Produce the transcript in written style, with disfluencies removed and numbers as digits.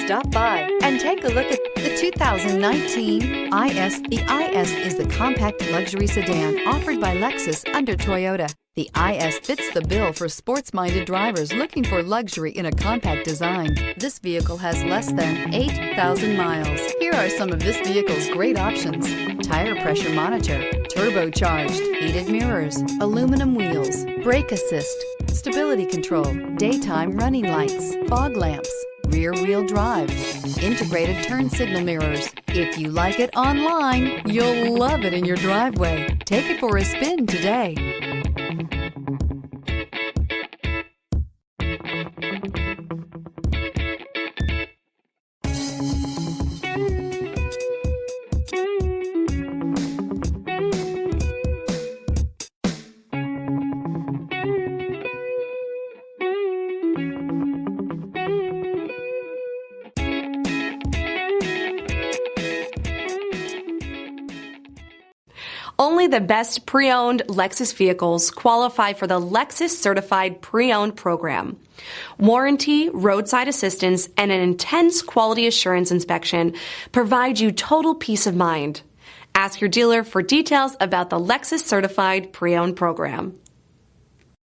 Stop by and take a look at the 2019 IS. The IS is the compact luxury sedan offered by Lexus under Toyota. The IS fits the bill for sports-minded drivers looking for luxury in a compact design. This vehicle has less than 8,000 miles. Here are some of this vehicle's great options: tire pressure monitor, turbocharged, heated mirrors, aluminum wheels, brake assist, stability control, daytime running lights, fog lamps, rear-wheel drive, integrated turn signal mirrors. If you like it online, you'll love it in your driveway. Take it for a spin today. Only the best pre-owned Lexus vehicles qualify for the Lexus Certified Pre-Owned program. Warranty, roadside assistance, and an intense quality assurance inspection provide you total peace of mind. Ask your dealer for details about the Lexus Certified Pre-Owned program.